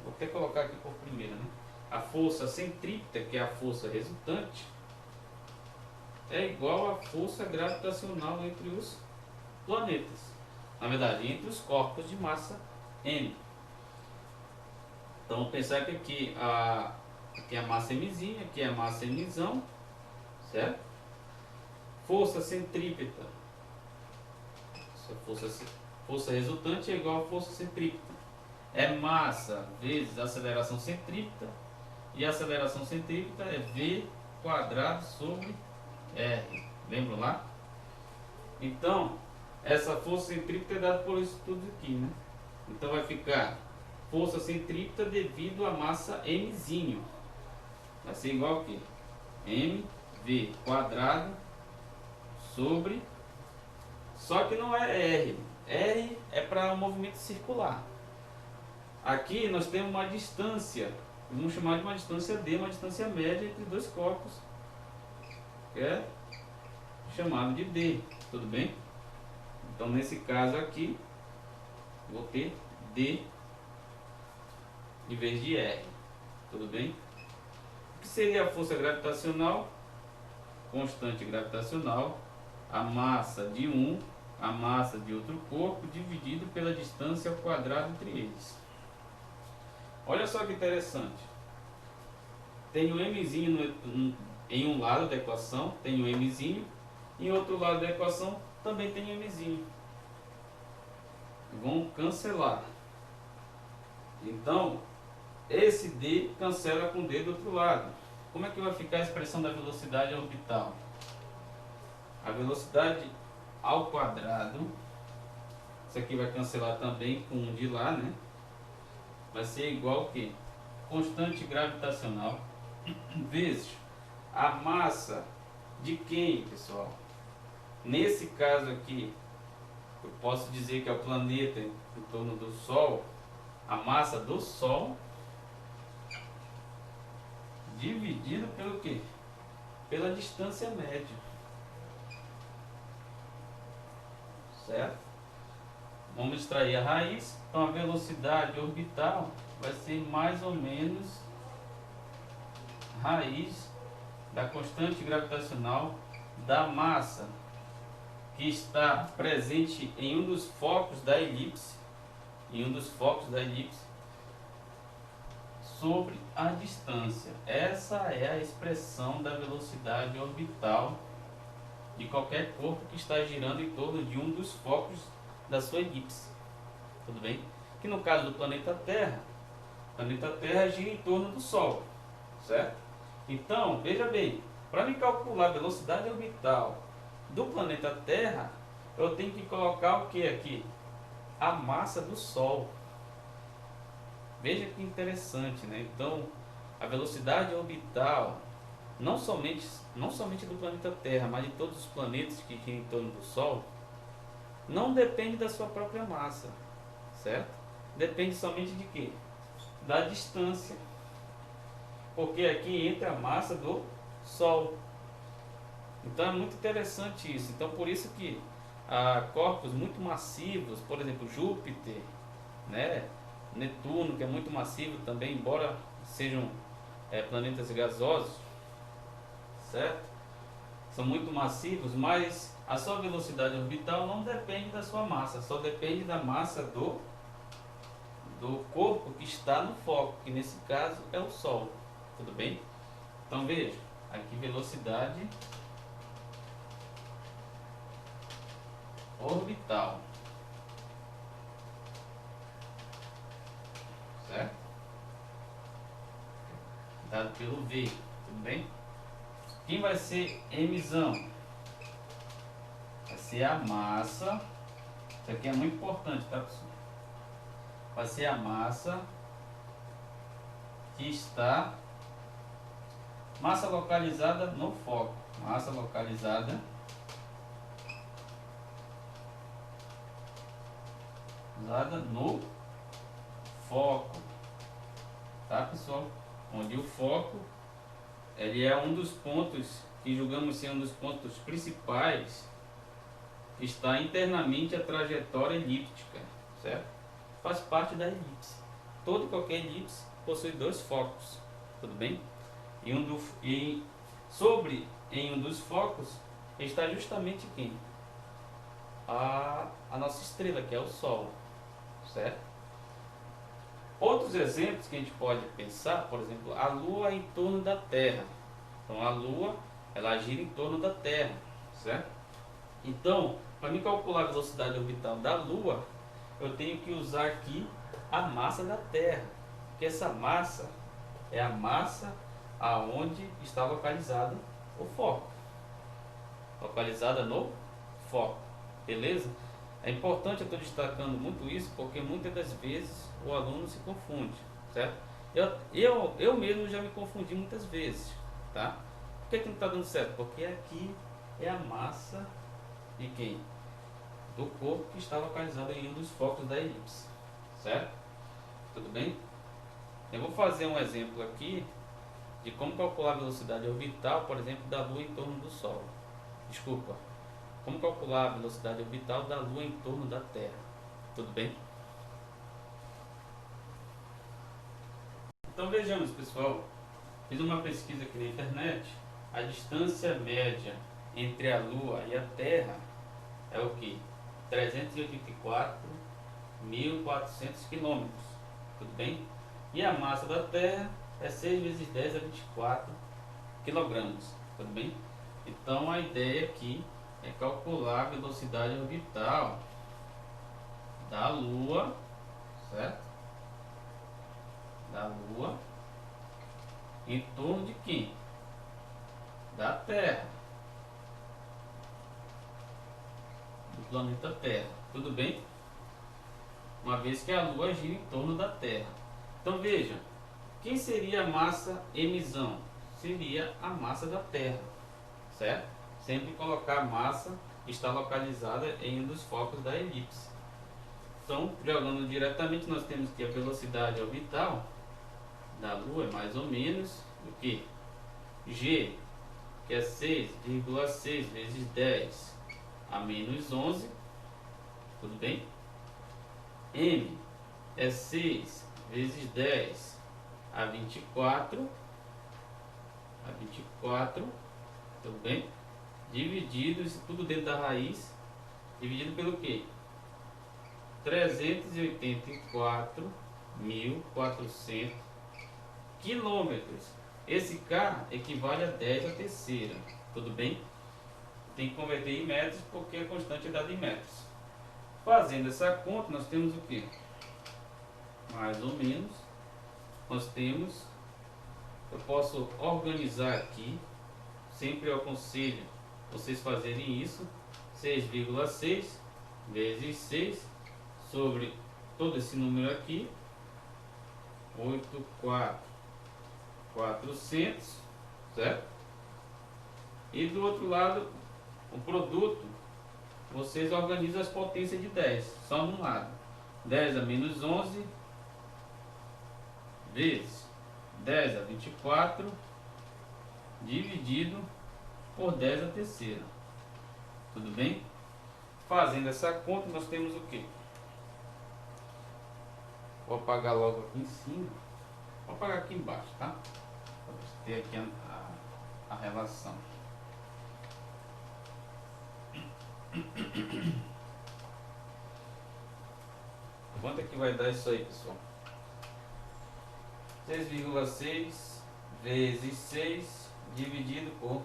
vou até colocar aqui por primeiro, né? A força centrípeta, que é a força resultante, é igual à força gravitacional entre os planetas. Na verdade, entre os corpos de massa M. Então, vamos pensar que aqui a massa Mzinha, aqui é a massa Mzão, certo? Força centrípeta, força resultante é igual a força centrípeta. É massa vezes aceleração centrípeta, e a aceleração centrípeta é V quadrado sobre R. Lembram lá? Então, essa força centrípeta é dada por isso tudo aqui, né? Então vai ficar força centrípeta devido à massa Mzinho. Vai ser igual a quê? mv quadrado sobre... Só que não é R. R é para o movimento circular. Aqui nós temos uma distância, vamos chamar de uma distância D, uma distância média entre dois corpos, que é chamado de D, tudo bem? Então nesse caso aqui, vou ter D em vez de R, tudo bem? O que seria a força gravitacional? Constante gravitacional, a massa de um, a massa de outro corpo, dividido pela distância ao quadrado entre eles. Olha só que interessante. Tem o Mzinho em um lado da equação, tem o Mzinho, e em outro lado da equação também tem o Mzinho. Vão cancelar. Então, esse D cancela com D do outro lado. Como é que vai ficar a expressão da velocidade orbital? A velocidade ao quadrado, isso aqui vai cancelar também com um de lá, né? Vai ser igual a quê? Constante gravitacional vezes a massa de quem, pessoal? Nesse caso aqui, eu posso dizer que é o planeta em torno do Sol, a massa do Sol dividido pelo quê? Pela distância média. Certo? Vamos extrair a raiz. Então a velocidade orbital vai ser mais ou menos raiz da constante gravitacional da massa que está presente em um dos focos da elipse, sobre a distância. Essa é a expressão da velocidade orbital de qualquer corpo que está girando em torno de um dos focos da sua elipse. Tudo bem? Que no caso do planeta Terra, o planeta Terra gira em torno do Sol, certo? Então, veja bem, para me calcular a velocidade orbital do planeta Terra, eu tenho que colocar o que aqui? A massa do Sol. Veja que interessante, né? Então, a velocidade orbital, não somente do planeta Terra, mas de todos os planetas que giram em torno do Sol, não depende da sua própria massa, certo? Depende somente de quê? Da distância. Porque aqui entra a massa do Sol. Então é muito interessante isso. Então por isso que corpos muito massivos, por exemplo Júpiter, né? Netuno, que é muito massivo também, embora sejam planetas gasosos, certo? São muito massivos, mas a sua velocidade orbital não depende da sua massa, só depende da massa do corpo que está no foco, que nesse caso é o Sol. Tudo bem? Então veja, aqui velocidade orbital, certo? Dado pelo V, tudo bem? Quem vai ser emissão? Vai ser a massa. Isso aqui é muito importante, tá, pessoal? Vai ser a massa que está, massa localizada no foco, massa localizada no foco, tá, pessoal? Onde o foco ele é um dos pontos que julgamos ser um dos pontos principais que está internamente a trajetória elíptica, certo? Faz parte da elipse. Toda e qualquer elipse possui dois focos, tudo bem? Em um dos focos está justamente quem? A nossa estrela, que é o Sol, certo? Outros exemplos que a gente pode pensar, por exemplo, a Lua em torno da Terra. Então a Lua, ela gira em torno da Terra, certo? Então, para me calcular a velocidade orbital da Lua, eu tenho que usar aqui a massa da Terra, porque essa massa é a massa aonde está localizado o foco, localizada no foco, beleza? É importante, eu estou destacando muito isso, porque muitas das vezes o aluno se confunde, certo? Eu mesmo já me confundi muitas vezes, tá? Por que não está dando certo? Porque aqui é a massa de quem? Do corpo que está localizado em um dos focos da elipse, certo? Tudo bem? Eu vou fazer um exemplo aqui de como calcular a velocidade orbital, por exemplo, da Lua em torno do Sol. Desculpa. Como calcular a velocidade orbital da Lua em torno da Terra. Tudo bem? Então vejamos, pessoal. Fiz uma pesquisa aqui na internet. A distância média entre a Lua e a Terra é o que? 384.400 quilômetros. Tudo bem? E a massa da Terra é 6 vezes 10 a 24 quilogramos. Tudo bem? Então a ideia aqui é calcular a velocidade orbital da Lua, certo? Da Lua em torno de quem? Da Terra, do planeta Terra. Tudo bem? Uma vez que a Lua gira em torno da Terra. Então veja, quem seria a massa emissão? Seria a massa da Terra, certo? Sempre colocar a massa que está localizada em um dos focos da elipse. Então, jogando diretamente, nós temos que a velocidade orbital da Lua é mais ou menos o que? G, que é 6,6 vezes 10 a menos 11, tudo bem? M é 6 vezes 10 a 24, tudo bem? Dividido, isso tudo dentro da raiz, dividido pelo quê? 384.400 quilômetros. Esse K equivale a 10 à terceira, tudo bem? Tem que converter em metros porque a constante é dada em metros. Fazendo essa conta, nós temos o que? Mais ou menos, nós temos, eu posso organizar aqui, sempre eu aconselho vocês fazerem isso, 6,6 vezes 6 sobre todo esse número aqui, 8.400, certo? E do outro lado, o produto, vocês organizam as potências de 10, só num lado. 10 a menos 11 vezes 10 a 24 dividido por 10 a terceira. Tudo bem? Fazendo essa conta, nós temos o que? Vou apagar logo aqui em cima. Vou apagar aqui embaixo, tá? Para você ter aqui a relação. Quanto é que vai dar isso aí, pessoal? 6,6 vezes 6 dividido por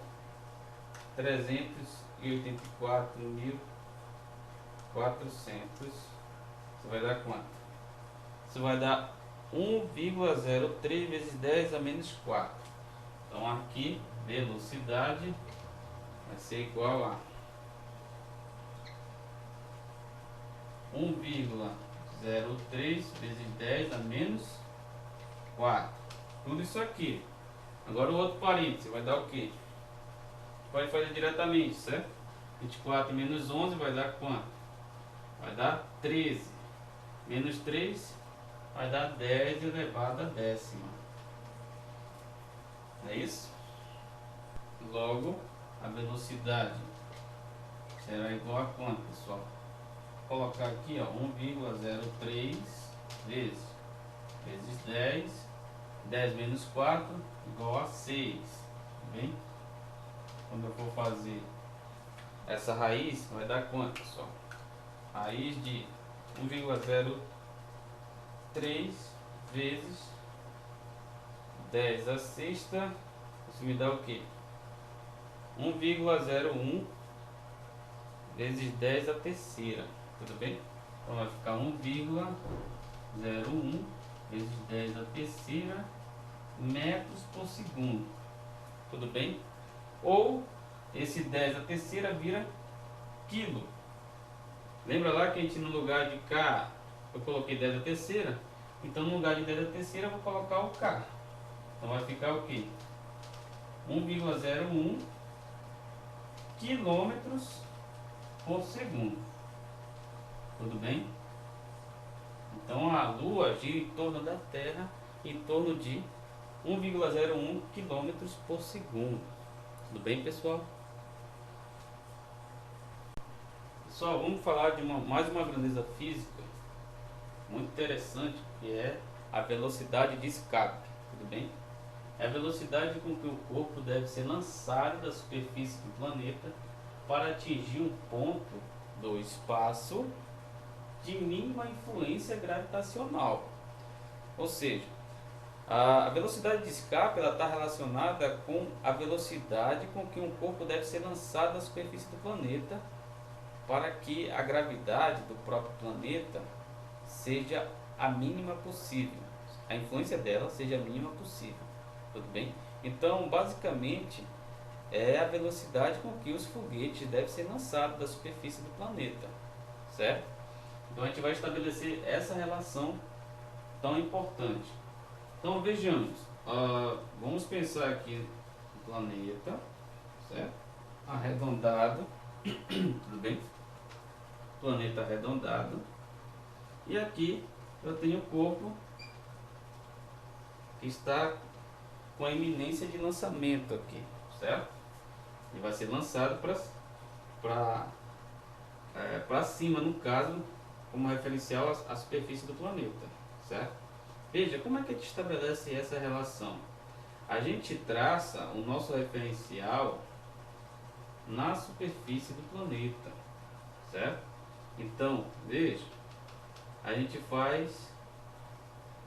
384.400. Isso vai dar quanto? Isso vai dar 1,03 vezes 10 a menos 4. Então aqui, velocidade vai ser igual a 1,03 vezes 10 a menos 4. Tudo isso aqui. Agora o outro parênteses vai dar o quê? Pode fazer diretamente, certo? 24 menos 11 vai dar quanto? Vai dar 13. Menos 3 vai dar 10 elevado a décima. É isso? Logo, a velocidade será igual a quanto, pessoal? Vou colocar aqui, ó, 1,03 vezes 10. 10 menos 4 igual a 6. Tá bem? Quando eu for fazer essa raiz, vai dar quanto, pessoal? Raiz de 1,03 vezes 10 a sexta. Isso me dá o quê? 1,01 vezes 10 a terceira. Tudo bem? Então vai ficar 1,01 vezes 10 a terceira metros por segundo. Tudo bem? Ou esse 10 a terceira vira quilo. Lembra lá que a gente, no lugar de K, eu coloquei 10 a terceira? Então no lugar de 10 a terceira eu vou colocar o K. Então vai ficar o que? 1,01 quilômetros por segundo. Tudo bem? Então a Lua gira em torno da Terra em torno de 1,01 km por segundo. Tudo bem, pessoal? Pessoal, vamos falar de mais uma grandeza física muito interessante, que é a velocidade de escape. Tudo bem? É a velocidade com que o corpo deve ser lançado da superfície do planeta para atingir um ponto do espaço de mínima influência gravitacional. Ou seja, a velocidade de escape está relacionada com a velocidade com que um corpo deve ser lançado da superfície do planeta para que a gravidade do próprio planeta seja a mínima possível, a influência dela seja a mínima possível. Tudo bem? Então, basicamente, é a velocidade com que os foguetes devem ser lançados da superfície do planeta, certo? Então a gente vai estabelecer essa relação tão importante. Então vejamos, vamos pensar aqui no planeta, certo? Arredondado, tudo bem? Planeta arredondado. E aqui eu tenho o corpo que está com a iminência de lançamento aqui, certo? E vai ser lançado para cima, no caso, como referencial à superfície do planeta, certo? Veja, como é que a gente estabelece essa relação? A gente traça o nosso referencial na superfície do planeta, certo? Então, veja, a gente faz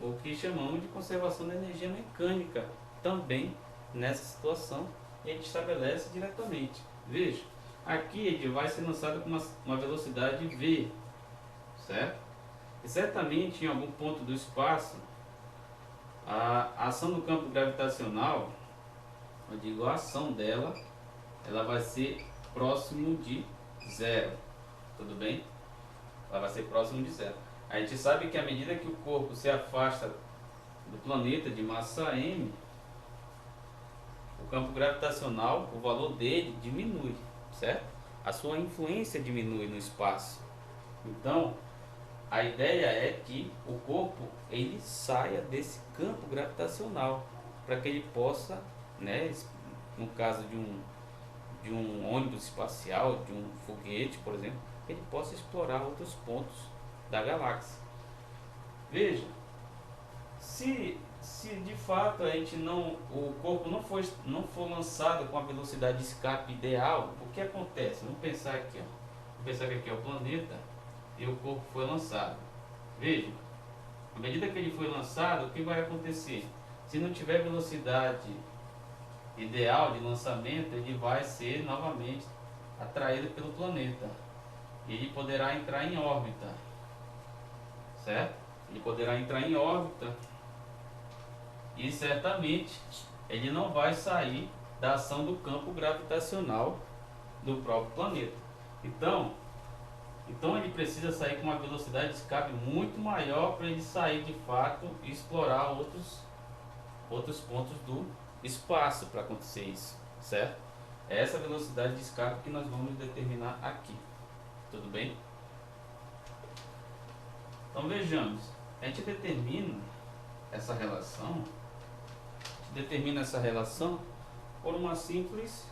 o que chamamos de conservação da energia mecânica também nessa situação, e a gente estabelece diretamente. Veja, aqui ele vai ser lançado com uma velocidade v, certo? E certamente em algum ponto do espaço a ação do campo gravitacional, eu digo a ação dela, ela vai ser próximo de zero, tudo bem? Ela vai ser próximo de zero. A gente sabe que à medida que o corpo se afasta do planeta de massa m, o campo gravitacional, o valor dele diminui, certo? A sua influência diminui no espaço. Então, a ideia é que o corpo ele saia desse campo gravitacional para que ele possa, né, no caso de um ônibus espacial, de um foguete, por exemplo, ele possa explorar outros pontos da galáxia. Veja, se de fato a gente o corpo não for lançado com a velocidade de escape ideal, o que acontece? Vamos pensar aqui, ó. Vamos pensar que aqui é o planeta e o corpo foi lançado. Veja, à medida que ele foi lançado, o que vai acontecer? Se não tiver velocidade ideal de lançamento, ele vai ser novamente atraído pelo planeta. E ele poderá entrar em órbita, certo? Ele poderá entrar em órbita e certamente ele não vai sair da ação do campo gravitacional do próprio planeta. Então ele precisa sair com uma velocidade de escape muito maior para ele sair de fato e explorar outros pontos do espaço para acontecer isso, certo? É essa velocidade de escape que nós vamos determinar aqui, tudo bem? Então vejamos, a gente determina essa relação por uma simples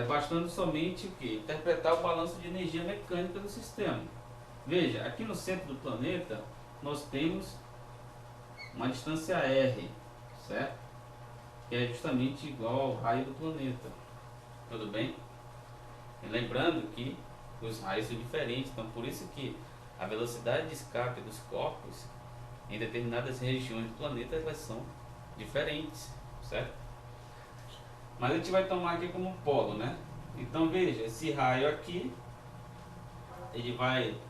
bastando somente o que? Interpretar o balanço de energia mecânica do sistema. Veja, aqui no centro do planeta nós temos uma distância R, certo? Que é justamente igual ao raio do planeta, tudo bem? E lembrando que os raios são diferentes, então por isso que a velocidade de escape dos corpos em determinadas regiões do planeta elas são diferentes, certo? Mas a gente vai tomar aqui como polo, né? Então veja, esse raio aqui ele vai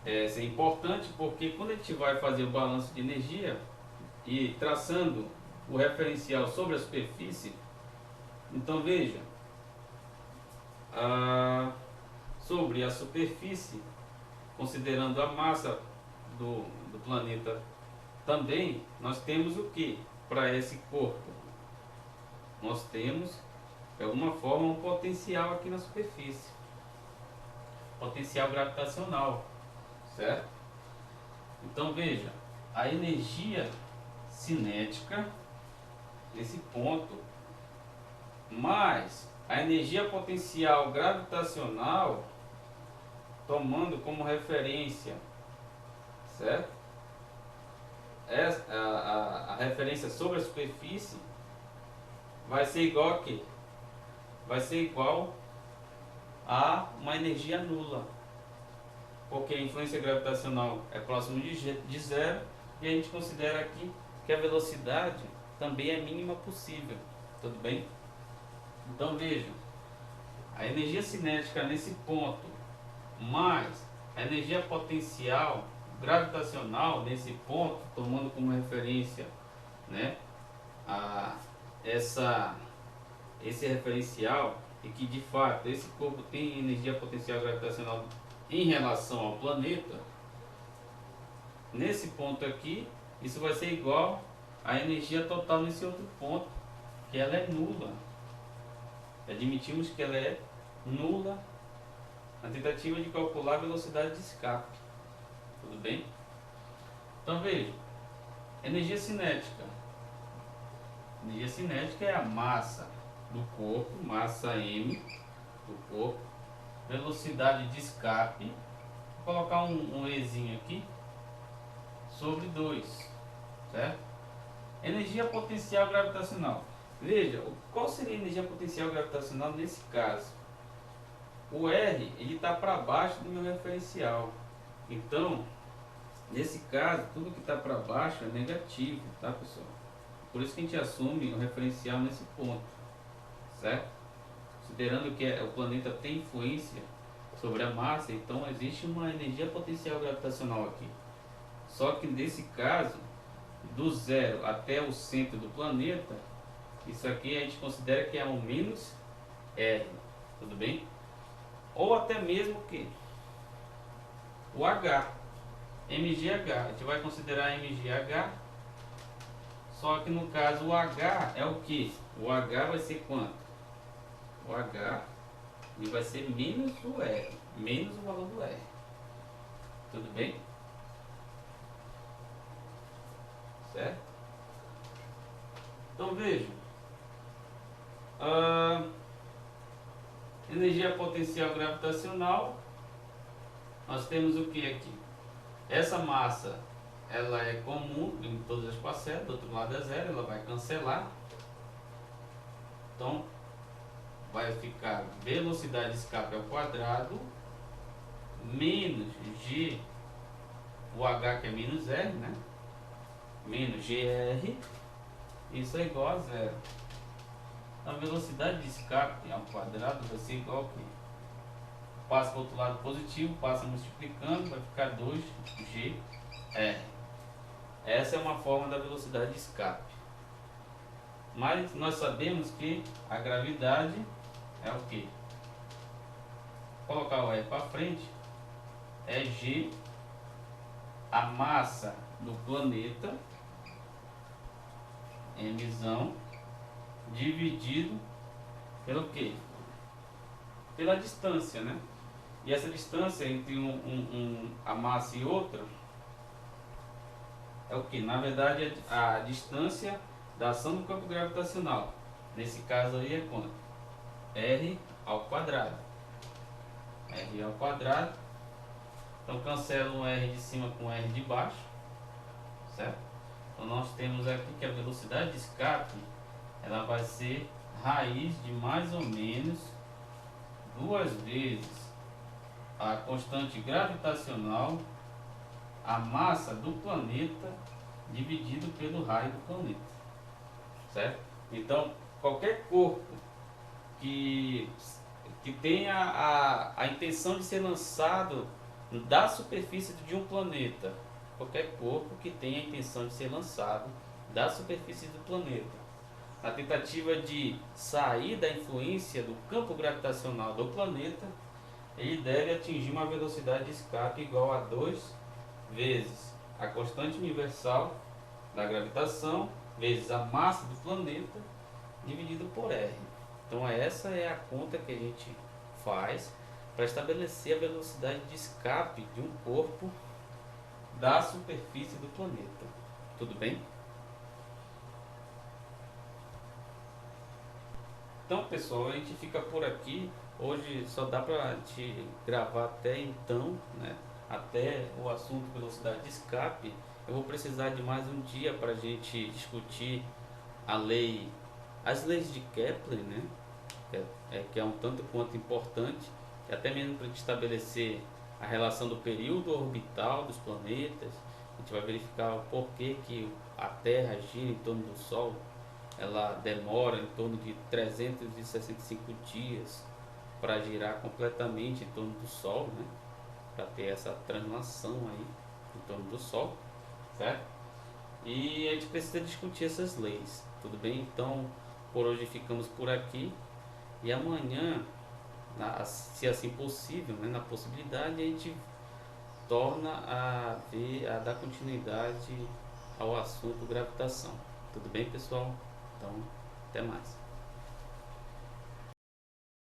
ser importante porque quando a gente vai fazer o balanço de energia e traçando o referencial sobre a superfície, então veja, sobre a superfície, considerando a massa do planeta também, nós temos o que para esse corpo? Nós temos, de alguma forma, um potencial aqui na superfície, potencial gravitacional, certo? Então veja, a energia cinética nesse ponto, mais a energia potencial gravitacional, tomando como referência, certo? A referência sobre a superfície vai ser igual a quê? Vai ser igual a uma energia nula, porque a influência gravitacional é próximo de zero e a gente considera aqui que a velocidade também é mínima possível, tudo bem? Então veja, a energia cinética nesse ponto mais a energia potencial gravitacional nesse ponto, tomando como referência, né, esse referencial, e que de fato esse corpo tem energia potencial gravitacional em relação ao planeta, nesse ponto aqui, isso vai ser igual à energia total nesse outro ponto, que ela é nula. Admitimos que ela é nula na tentativa de calcular a velocidade de escape, tudo bem? Então veja, energia cinética. Energia cinética é a massa do corpo, massa m do corpo, velocidade de escape Vou colocar um Ezinho aqui sobre 2, certo? Energia potencial gravitacional. Veja, qual seria a energia potencial gravitacional nesse caso? O R ele está para baixo do meu referencial. Então, nesse caso, tudo que está para baixo é negativo, tá, pessoal? Por isso que a gente assume o referencial nesse ponto, certo? Considerando que o planeta tem influência sobre a massa, então existe uma energia potencial gravitacional aqui. Só que nesse caso, do zero até o centro do planeta, isso aqui a gente considera que é um menos R, tudo bem? Ou até mesmo que o H, MGH, a gente vai considerar MGH, só que no caso o H é o que? O H vai ser quanto? O H ele vai ser menos o R, menos o valor do R, tudo bem? Certo? Então veja, energia potencial gravitacional, nós temos o que aqui? Essa massa ela é comum em todas as parcelas, do outro lado é zero, ela vai cancelar. Então vai ficar velocidade de escape ao quadrado menos G, o H que é menos R, né? Menos GR, isso é igual a zero. A velocidade de escape ao quadrado vai ser igual a quê? Passa para o outro lado positivo, passa multiplicando, vai ficar 2GR. Essa é uma forma da velocidade de escape. Mas nós sabemos que a gravidade é o que? Colocar o R para frente, é G, a massa do planeta, Mzão, dividido pelo que? Pela distância, né? E essa distância entre a massa e outra é o que? Na verdade, a distância da ação do campo gravitacional. Nesse caso aí é quanto? R ao quadrado. R ao quadrado. Então cancela um R de cima com R de baixo, certo? Então nós temos aqui que a velocidade de escape ela vai ser raiz de mais ou menos 2 vezes a constante gravitacional, a massa do planeta dividido pelo raio do planeta, certo? Então qualquer corpo que tenha a intenção de ser lançado da superfície de um planeta, qualquer corpo que tenha a intenção de ser lançado da superfície do planeta, na tentativa de sair da influência do campo gravitacional do planeta, ele deve atingir uma velocidade de escape igual a 2 vezes a constante universal da gravitação vezes a massa do planeta dividido por R. Então essa é a conta que a gente faz para estabelecer a velocidade de escape de um corpo da superfície do planeta. Tudo bem? Então pessoal, a gente fica por aqui. Hoje só dá para te gravar até então, né? Até o assunto velocidade de escape. Eu vou precisar de mais um dia para a gente discutir as leis de Kepler, né? Que é um tanto quanto importante, até mesmo para a gente estabelecer a relação do período orbital dos planetas. A gente vai verificar o porquê que a Terra gira em torno do Sol. Ela demora em torno de 365 dias para girar completamente em torno do Sol, né? Para ter essa translação aí em torno do Sol, certo? E a gente precisa discutir essas leis, tudo bem? Então, por hoje ficamos por aqui e amanhã, se assim possível, né, na possibilidade, a gente torna a dar continuidade ao assunto gravitação. Tudo bem, pessoal? Então, até mais.